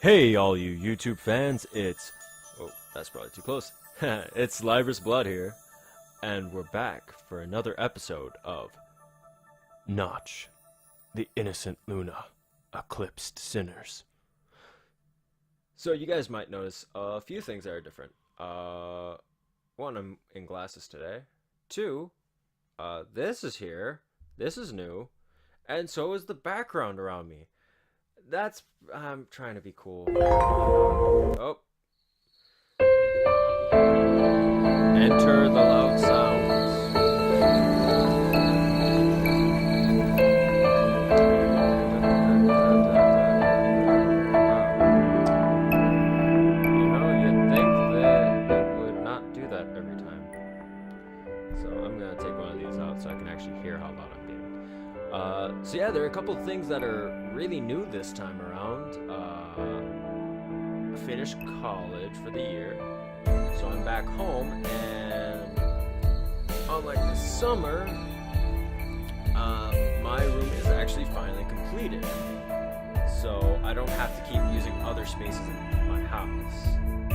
Hey, all you YouTube fans, it's... Oh, that's probably too close. It's Liver's Blood here, and we're back for another episode of Notch, the Innocent Luna, Eclipsed Sinners. So you guys might notice a few things that are different. One, I'm in glasses today. Two, this is here. This is new. And so is the background around me. I'm trying to be cool. Oh. Enter the loud sounds. You'd think that it would not do that every time. So I'm going to take one of these out so I can actually hear how loud I'm being. So yeah, there are a couple of things that are really new this time around. I finished college for the year, so I'm back home, and unlike this summer, my room is actually finally completed. So I don't have to keep using other spaces in my house.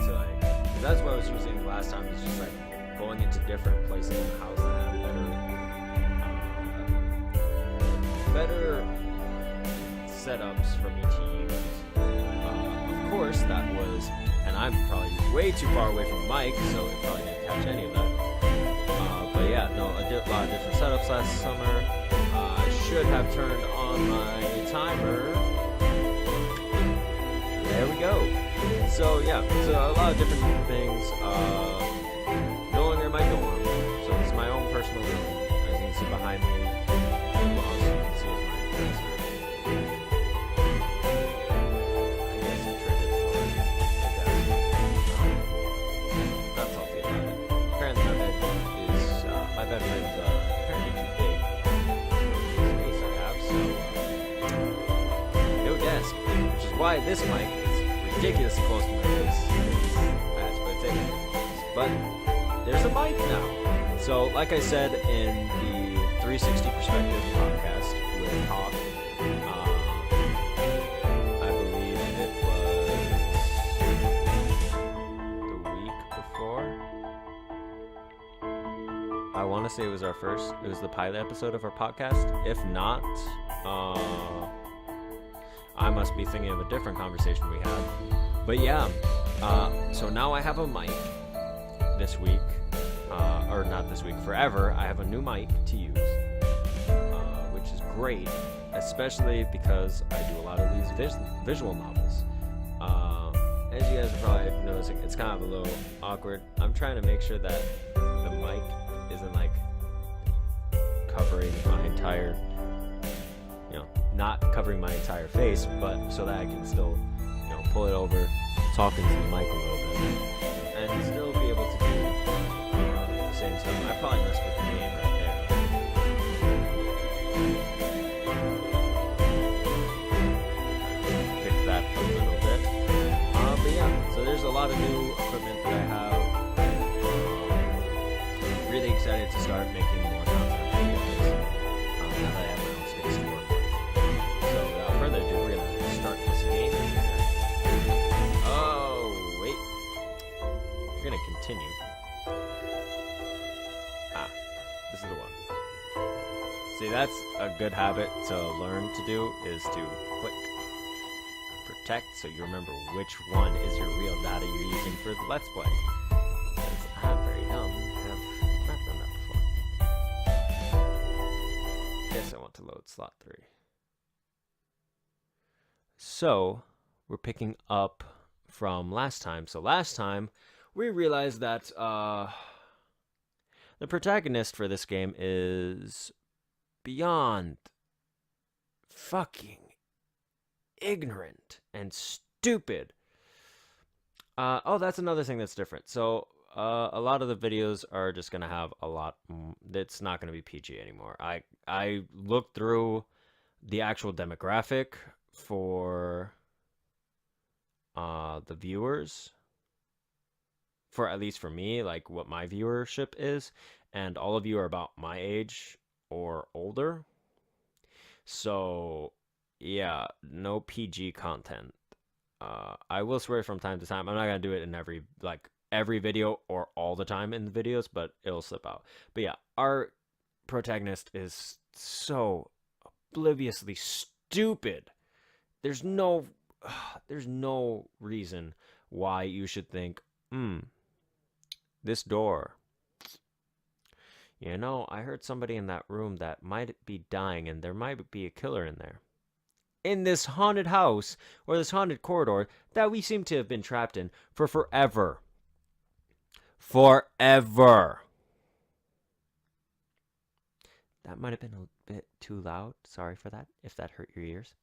So like, 'cause that's what I was using last time. It's just like going into different places in the house that have better setups for me to use. Of course, that was, and I'm probably way too far away from Mike, so it probably didn't catch any of that. But yeah, no, I did a lot of different setups last summer. I should have turned on my timer. There we go. So yeah, so a lot of different things. No longer in my dorm, so it's my own personal room. As you can see behind me. Why this mic is ridiculously close to my face. I had to put it in. But there's a mic now. So, like I said in the 360 Perspective podcast with Hawk, I believe it was the week before. I want to say it was the pilot episode of our podcast. If not, I must be thinking of a different conversation we had. But yeah, so now I have a mic this week, or not this week, forever. I have a new mic to use, which is great, especially because I do a lot of these visual novels. As you guys are probably noticing, it's kind of a little awkward. I'm trying to make sure that the mic isn't like covering my entire, not covering my entire face, but so that I can still, pull it over, talk into the mic a little bit, and still be able to do the same stuff. I probably messed with the game right there. Fix that a little bit. But yeah, so there's a lot of new equipment that I have. Really excited to start making more content for you guys. Now that I have my own space to work. Further ado, we're gonna start this game here. Oh, wait. We're gonna continue. This is the one. See, that's a good habit to learn to do, is to click protect so you remember which one is your real data you're using for the Let's Play. Because I'm very dumb. I've not done that before. Guess I want to load slot 3. So, we're picking up from last time. So last time, we realized that the protagonist for this game is beyond fucking ignorant and stupid. Oh, that's another thing that's different. So, a lot of the videos are just going to have a lot. It's not going to be PG anymore. I looked through the actual demographic for the viewers, for at least for me, like what my viewership is, and all of you are about my age or older. So yeah, no PG content I will swear from time to time. I'm not gonna do it in every video or all the time in the videos, but it'll slip out. But yeah, our protagonist is so obliviously stupid. There's no reason why you should think, this door. You know, I heard somebody in that room that might be dying, and there might be a killer in there. In this haunted house, or this haunted corridor, that we seem to have been trapped in for forever. Forever. That might have been a bit too loud. Sorry for that, if that hurt your ears.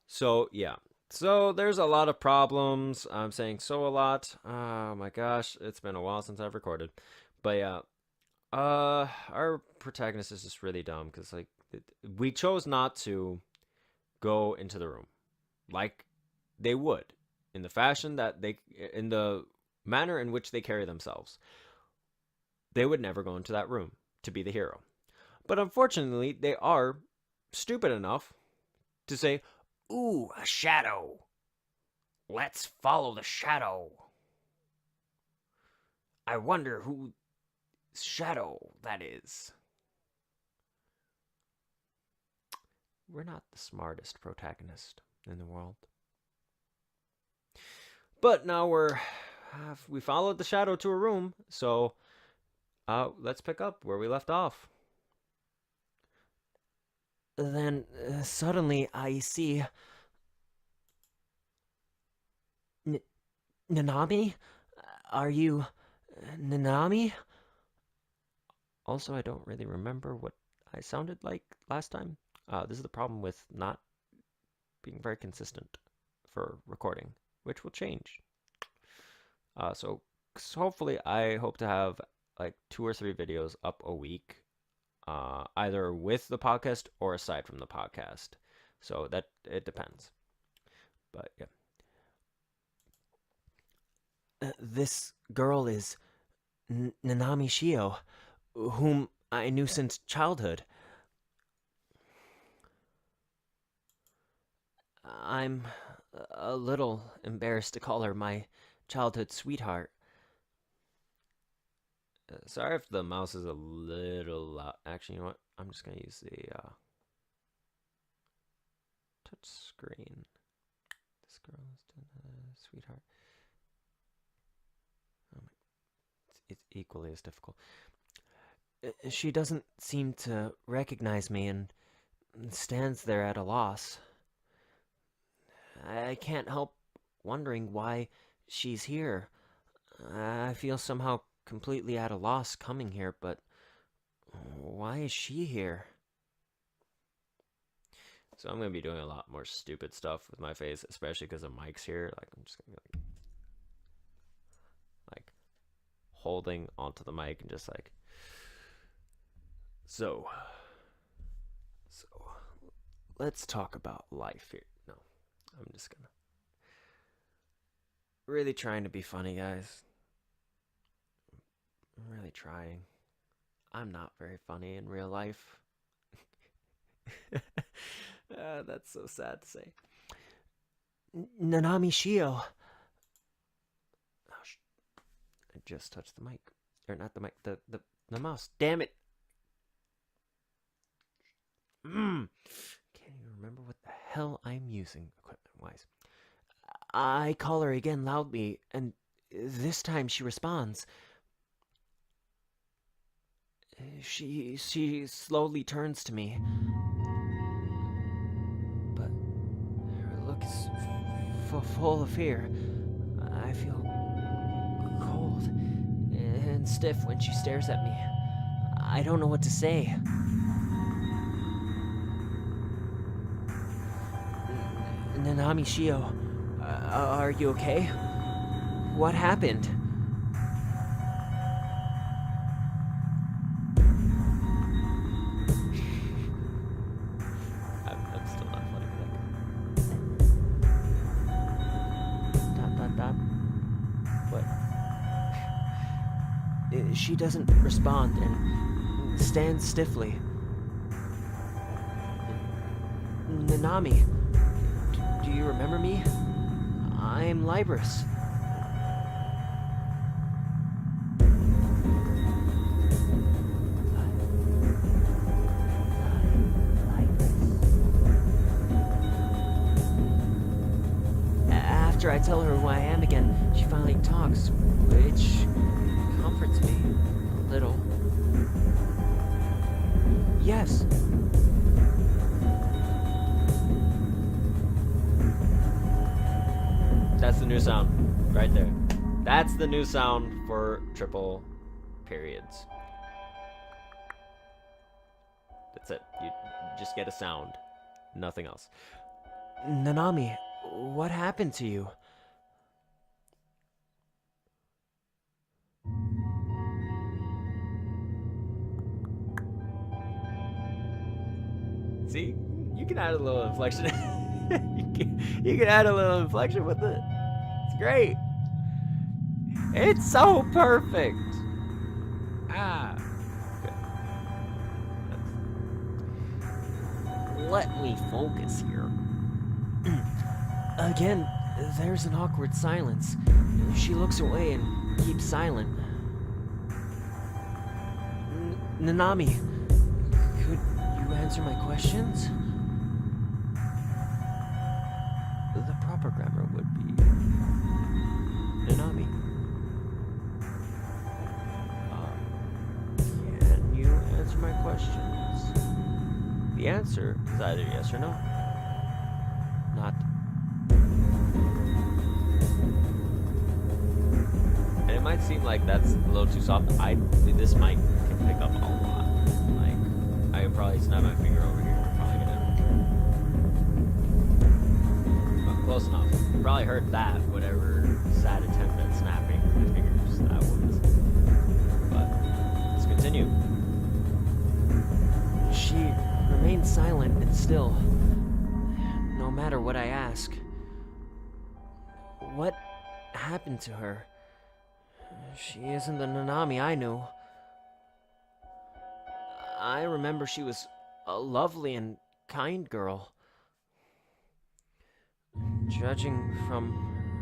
So, yeah. So, there's a lot of problems. I'm saying so a lot. Oh my gosh, it's been a while since I've recorded. But yeah, our protagonist is just really dumb because, like, we chose not to go into the room like they would, in the manner in which they carry themselves. They would never go into that room to be the hero. But unfortunately, they are stupid enough to say, "Ooh, a shadow. Let's follow the shadow. I wonder whose shadow that is." We're not the smartest protagonist in the world. But now we followed the shadow to a room, so let's pick up where we left off. Then suddenly I see Nanami? Are you Nanami? Also, I don't really remember what I sounded like last time. This is the problem with not being very consistent for recording, which will change. So hopefully I hope to have like 2 or 3 videos up a week, either with the podcast or aside from the podcast. So that it depends. But yeah. This girl is Nanami Shio, whom I knew since childhood. I'm a little embarrassed to call her my childhood sweetheart. Sorry if the mouse is a little loud. Actually, you know what? I'm just going to use the touch screen. This girl is sweetheart. It's equally as difficult. She doesn't seem to recognize me and stands there at a loss. I can't help wondering why she's here. I feel somehow completely at a loss coming here, but why is she here? So I'm going to be doing a lot more stupid stuff with my face, especially because the mic's here. Like, I'm just going to be like holding onto the mic and just like, so let's talk about life here. No, I'm just gonna really trying to be funny, guys. I'm really trying. I'm not very funny in real life. That's so sad to say. Nanami Shio. I just touched the mic. Or not the mic, the mouse. Damn it. Can't even remember what the hell I'm using equipment-wise. I call her again loudly, and this time she responds. She slowly turns to me, but her look is full of fear. I feel cold and stiff when she stares at me. I don't know what to say. Nanami Shio, are you okay? What happened? I'm still not funny. Dot. What? She doesn't respond and stands stiffly. Nanami, do you remember me? am Libris. After I tell her who I am again, she finally talks, which comforts me a little. Yes. That's the new sound, right there. That's the new sound for triple periods. That's it. You just get a sound. Nothing else. Nanami, what happened to you? See? You can add a little inflection. you can add a little inflection with it. It's great. It's so perfect. Okay. Let me focus here. Again, there's an awkward silence. She looks away and keeps silent. Nanami, could you answer my questions? The proper grammar would be Nanami. Can you answer my questions? The answer is either yes or no. Not. And it might seem like that's a little too soft. This mic can pick up a lot. Like, I could probably snap my finger over here. Probably gonna. But close enough. You probably heard that, whatever sad attempt at snapping my fingers that was. But let's continue. She remains silent and still, no matter what I ask. What happened to her? She isn't the Nanami I knew. I remember she was a lovely and kind girl. Judging from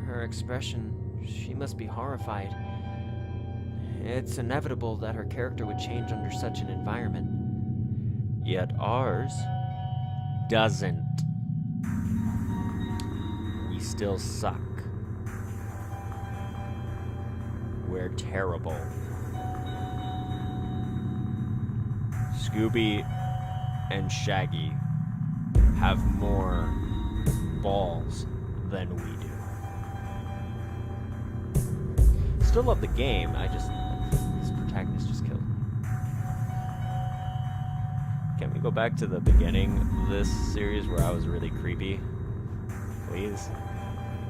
her expression, she must be horrified. It's inevitable that her character would change under such an environment. Yet ours doesn't. We still suck. We're terrible. Scooby and Shaggy have more balls than we do. Still love the game, this protagonist just killed me. Can we go back to the beginning of this series where I was really creepy? Please?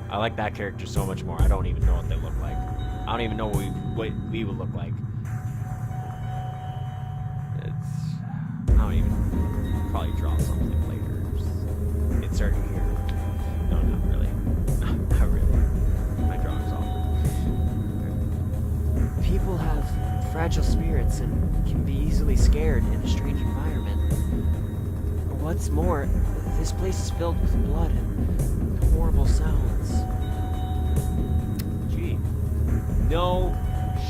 I like that character so much more. I don't even know what they look like. I don't even know what we would look like. I don't even probably draw something later. Insert here. No, not really. Not really. My drawing's awful. People have fragile spirits and can be easily scared in a strange environment. What's more, this place is filled with blood and horrible sounds. Gee. No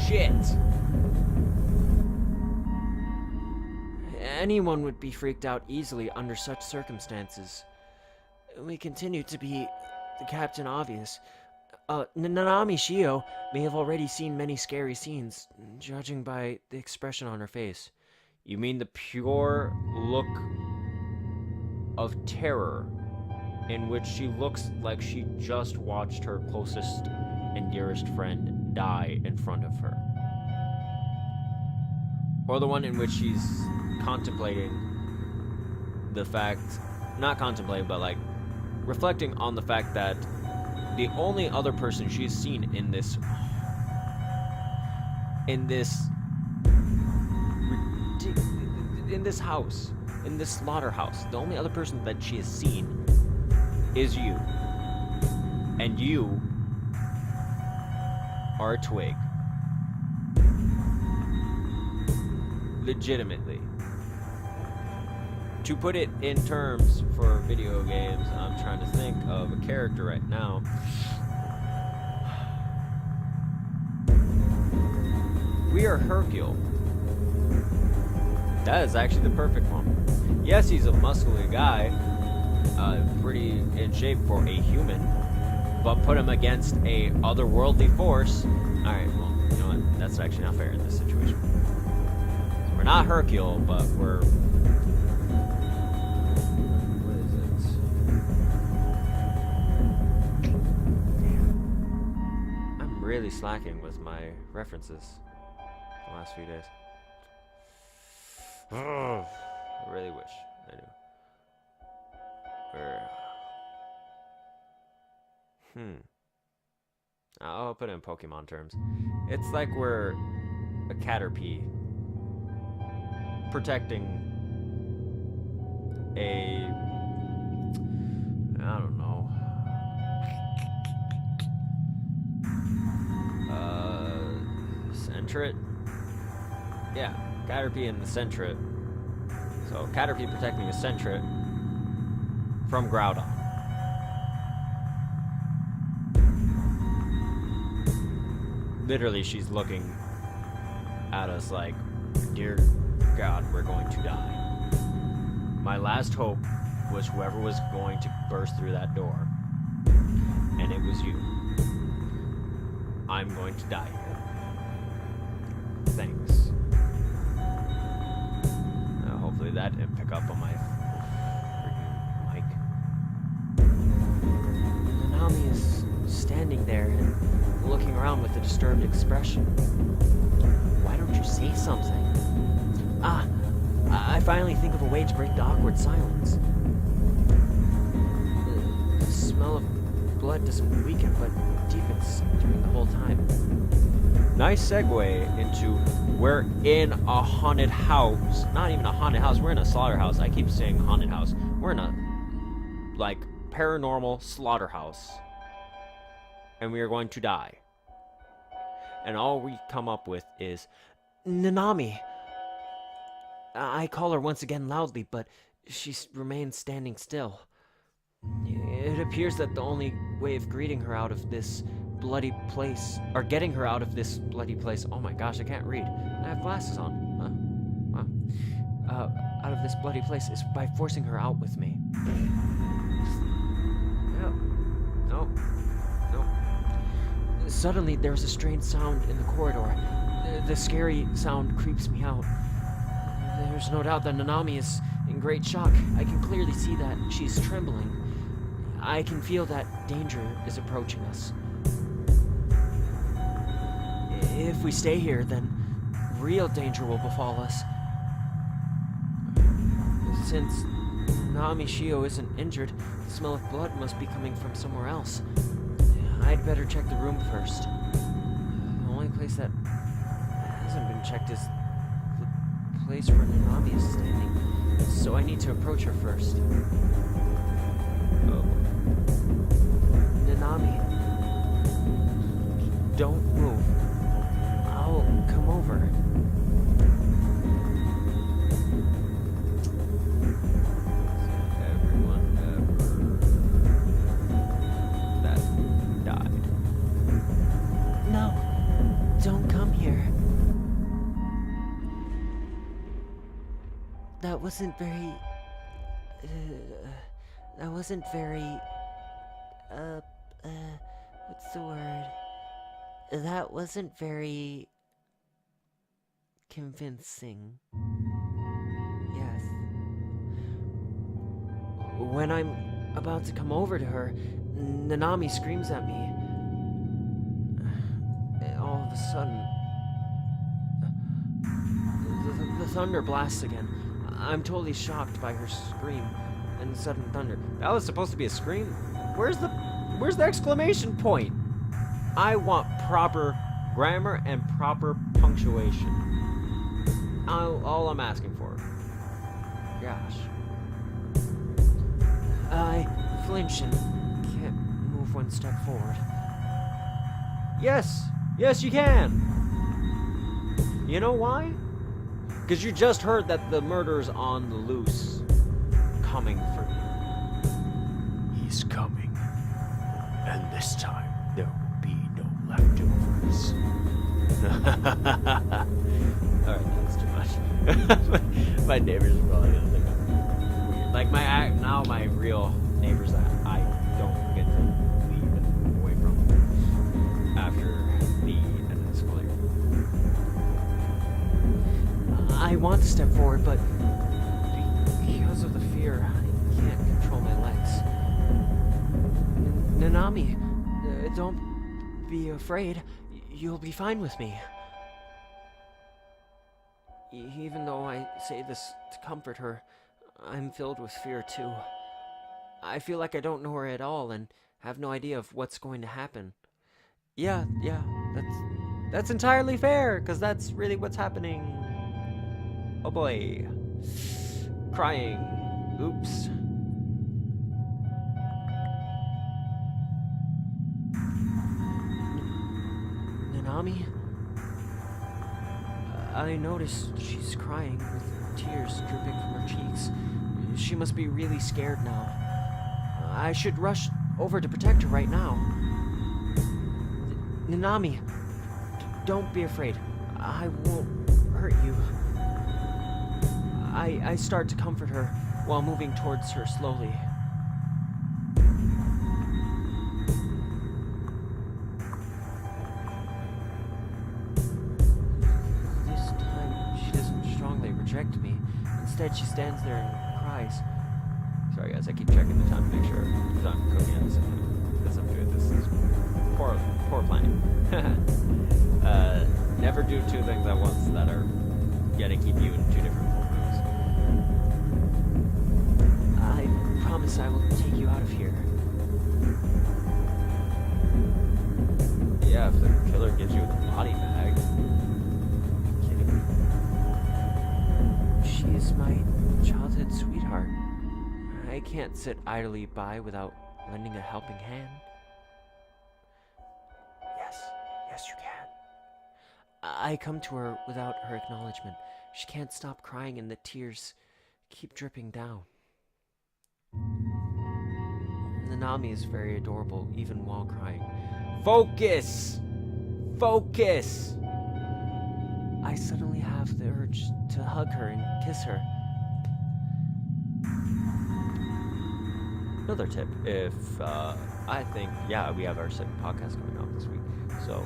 shit. Anyone would be freaked out easily under such circumstances. We continue to be the Captain Obvious. Nanami Shio may have already seen many scary scenes, judging by the expression on her face. You mean the pure look of terror in which she looks like she just watched her closest and dearest friend die in front of her? Or the one in which she's contemplating the fact, not contemplating, but like reflecting on the fact that the only other person she's seen in this house, in this slaughterhouse, the only other person that she has seen is you. And you are a twig. Legitimately. To put it in terms for video games, I'm trying to think of a character right now. Dr. Hercule. That is actually the perfect one. Yes, he's a muscular guy, pretty in shape for a human, but put him against a otherworldly force. Alright, well, you know what? That's actually not fair in this situation. So we're not Hercule, but we're... What is it? Damn. I'm really slacking with my references the last few days. I really wish I knew. I'll put it in Pokemon terms. It's like we're a Caterpie protecting a... I don't know. Sentret? Yeah, Caterpie and the Sentret. So, Caterpie protecting a Sentret from Groudon. Literally, she's looking at us like, dear God, we're going to die. My last hope was whoever was going to burst through that door. And it was you. I'm going to die here. Thanks. Hopefully that didn't pick up on my freaking mic. Nanami is standing there and looking around with a disturbed expression. Why don't you say something? I finally think of a way to break the awkward silence. The smell of blood doesn't weaken, but deepens during the whole time. Nice segue into we're in a haunted house. Not even a haunted house, we're in a slaughterhouse. I keep saying haunted house. We're in a, like, paranormal slaughterhouse. And we are going to die. And all we come up with is, Nanami! I call her once again loudly, but she remains standing still. It appears that the only way of greeting her out of this bloody place, or getting her out of this bloody place, oh my gosh, I can't read. I have glasses on. Wow. Out of this bloody place is by forcing her out with me. no. Suddenly, there's a strange sound in the corridor. The scary sound creeps me out. There's no doubt that Nanami is in great shock. I can clearly see that she's trembling. I can feel that danger is approaching us. If we stay here, then real danger will befall us. Since Nanami Shio isn't injured, the smell of blood must be coming from somewhere else. I'd better check the room first. The only place that hasn't been checked is the place where Nanami is standing, so I need to approach her first. Oh. Nanami, don't move. I'll come over. Everyone ever that died. No, don't come here. That wasn't very... what's the word? That wasn't very... convincing. Yes. When I'm about to come over to her, Nanami screams at me. All of a sudden... The thunder blasts again. I'm totally shocked by her scream and sudden thunder. That was supposed to be a scream? Where's the exclamation point? I want proper grammar and proper punctuation. All I'm asking for. Gosh. I flinch and can't move one step forward. Yes, you can. You know why? Because you just heard that the murder's on the loose. Coming for you. He's coming. And this time, there will be no leftovers. Alright, that's too much. My neighbors are probably gonna think I'm weird. Like now my real neighbors that I don't get to leave away from after the end of the school year. I want to step forward, but because of the fear, I can't control my legs. Nanami, don't be afraid. You'll be fine with me. Even though I say this to comfort her, I'm filled with fear too. I feel like I don't know her at all and have no idea of what's going to happen. Yeah, that's entirely fair, because that's really what's happening. Oh boy. Crying. Oops. Nanami? I noticed she's crying with tears dripping from her cheeks. She must be really scared now. I should rush over to protect her right now. Nanami, don't be afraid. I won't hurt you. I start to comfort her while moving towards her slowly. This time, she doesn't strongly reject me. Instead, she stands there and cries. Sorry guys, I keep checking the time to make sure because I'm cooking at the same time. Because I'm doing this is poor planning. Never do two things at once that are gonna keep you in two different rooms. I promise I will take you out of here. Yeah, if the killer gives you the body bag. Kidding me? She is my childhood sweetheart. I can't sit idly by without lending a helping hand. Yes, you can. I come to her without her acknowledgement. She can't stop crying and the tears keep dripping down. Nanami is very adorable even while crying. Focus! Focus! I suddenly have the urge to hug her and kiss her. Another tip, if I think, we have our second podcast coming out this week. So,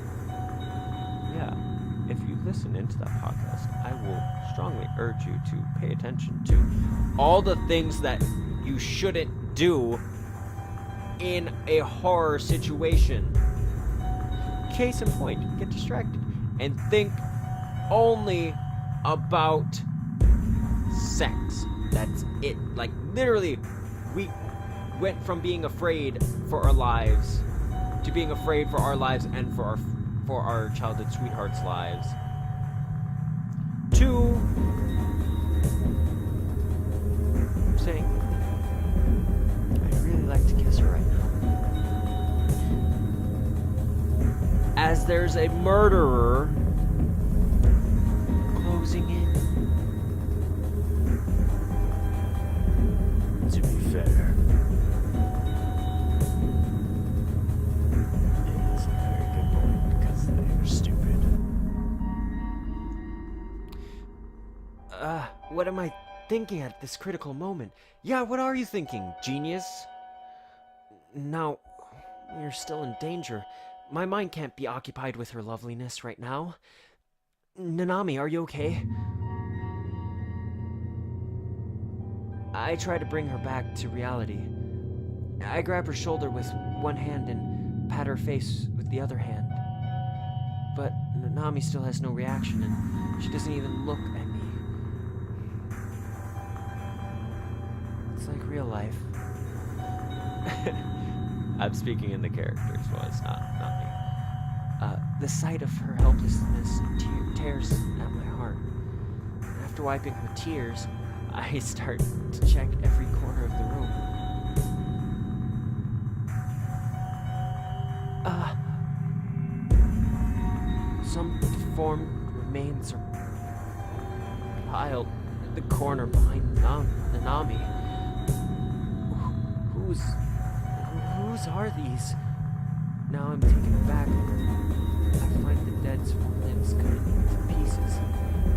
if you listen into that podcast, I will strongly urge you to pay attention to all the things that you shouldn't do in a horror situation. Case in point, get distracted and think only about sex. That's it. Like, literally, we went from being afraid for our lives to being afraid for our lives and for our childhood sweethearts' lives to saying, I'd really like to kiss her right now. as there's a murderer Closing in. To be fair, it is a very good point because they are stupid. What am I thinking at this critical moment? Yeah, what are you thinking, genius? Now, we're still in danger. My mind can't be occupied with her loveliness right now. Nanami, are you okay? I try to bring her back to reality. I grab her shoulder with one hand and pat her face with the other hand. But Nanami still has no reaction, and she doesn't even look at me. It's like real life. I'm speaking in the character's voice, not me. The sight of her helplessness tears at my heart. After wiping her tears, I start to check every corner of the room. Some deformed remains are piled in the corner behind Nanami. Whose are these? Now I'm taken aback. I find the dead's limbs cut into pieces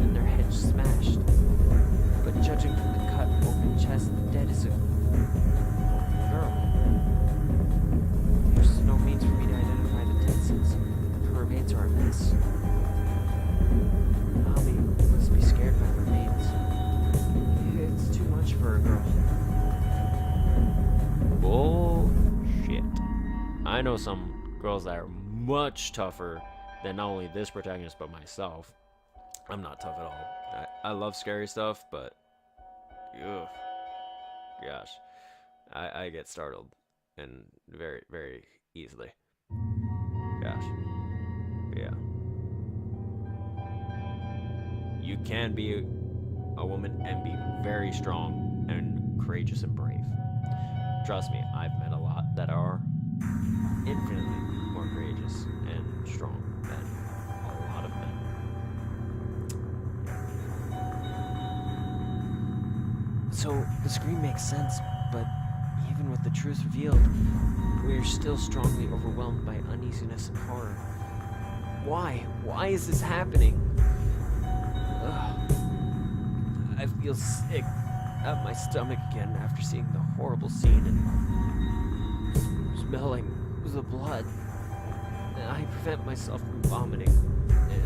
and their heads smashed. But judging from the cut open chest, the dead is a girl. There's no means for me to identify the dead since her remains are a mess. Nami must be scared by the remains. It's too much for a girl. Bullshit. I know some girls that are much tougher than not only this protagonist but myself. I'm not tough at all. I love scary stuff, but ugh, gosh, I get startled and very, very easily. Gosh, yeah. You can be a woman and be very strong and courageous and brave. Trust me, I've met a lot that are infinitely more courageous and strong than a lot of men. So the scream makes sense, but even with the truth revealed, we're still strongly overwhelmed by uneasiness and horror. Why? Why is this happening? Ugh. I feel sick at my stomach again after seeing the horrible scene and smelling the blood. I prevent myself from vomiting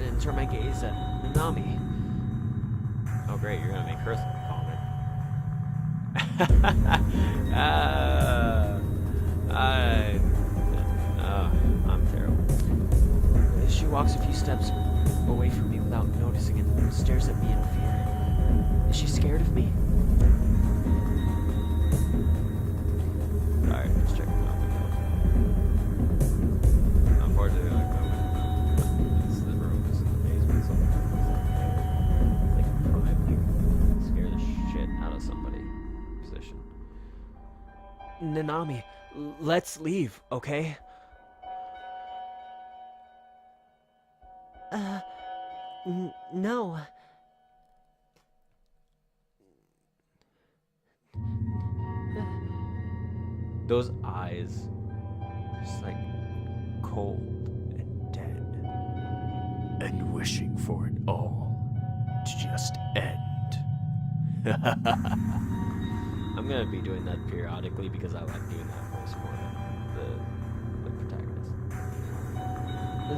and turn my gaze at Nanami. Oh great, you're gonna make her comment. I'm terrible. She walks a few steps away from me without noticing and stares at me in fear. Is she scared of me? Alright, just checking out my notes. Unfortunately, the room is in the basement, so like a prime, like, scare the shit out of somebody position. Nanami, let's leave, okay? No. Those eyes, just like cold and dead. And wishing for it all to just end. I'm gonna be doing that periodically because I like doing that voice more than the protagonist.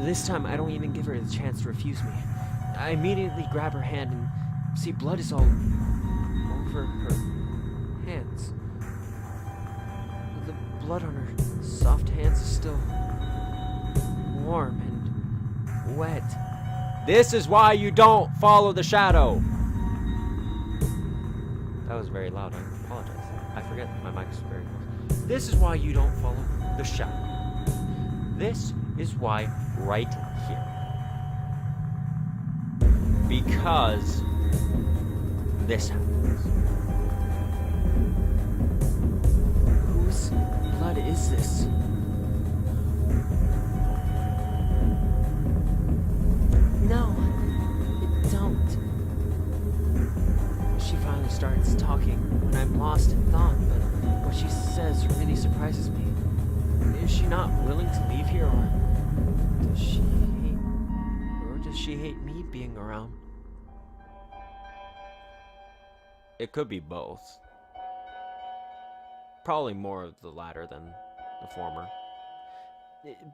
This time, I don't even give her the chance to refuse me. I immediately grab her hand and see blood is all over her hands. The blood on her soft hands is still warm and wet. This is why you don't follow the shadow. That was very loud. I apologize. I forget my mic is very close. This is why you don't follow the shadow. This is why right here. Because this happens. Whose blood is this? No, don't. She finally starts talking when I'm lost in thought, but what she says really surprises me. Is she not willing to leave here, or does she hate me being around? It could be both. Probably more of the latter than the former.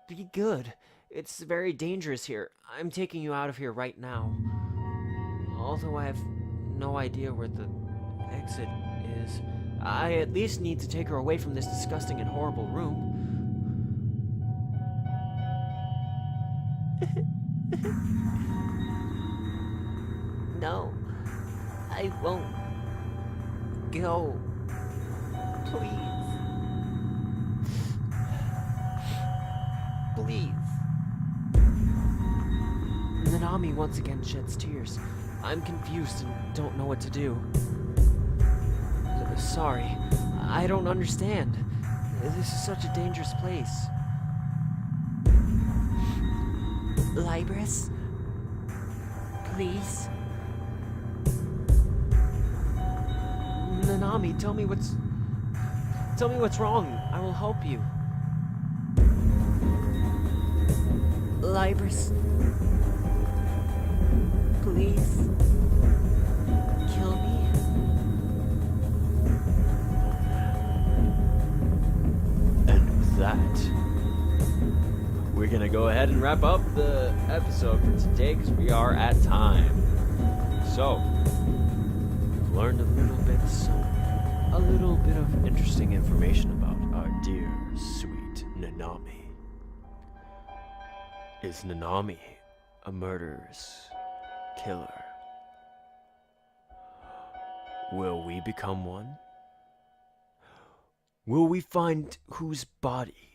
Be good. It's very dangerous here. I'm taking you out of here right now. Although I have no idea where the exit is, I at least need to take her away from this disgusting and horrible room. No, I won't go. Please. Please. Nanami once again sheds tears. I'm confused and don't know what to do. Sorry, I don't understand. This is such a dangerous place. Libris? Please? Nanami, tell me what's wrong. I will help you. Libris, Please. Kill me. And with that, we're gonna go ahead and wrap up the episode for today because we are at time. So, we've learned a little bit of interesting information about our dear, sweet Nanami. Is Nanami a murderous killer? Will we become one? Will we find whose body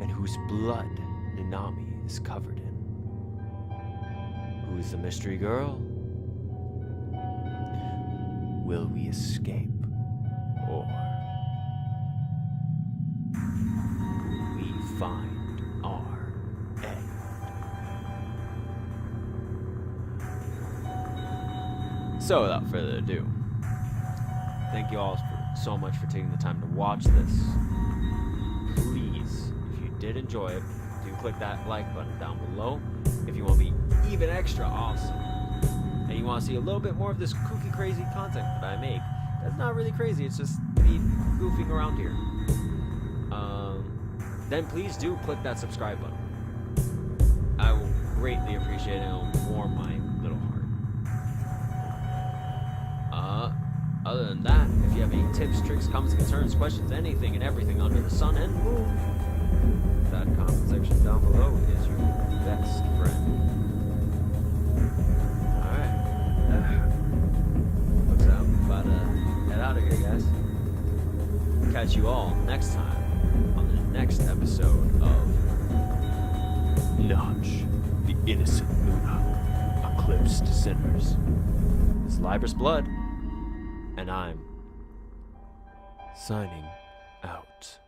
and whose blood Nanami is covered in? Who's the mystery girl? Will we escape? Or will we find our end? So without further ado, thank you all so much for taking the time to watch this. Please, if you did enjoy it, do click that like button down below. If you want to be even extra awesome, and you want to see a little bit more of this kooky, crazy content that I make, that's not really crazy, it's just me goofing around here. Then please do click that subscribe button. I will greatly appreciate it, and it'll warm my little heart. Other than that, if you have any tips, tricks, comments, concerns, questions, anything and everything under the sun and moon, that comment section down below is your best friend. Alright. Looks like I'm about to head out of here, guys. Catch you all next time on the next episode of Notch, the innocent Luna, eclipsed sinners. This is Libris Blood, and I'm signing out.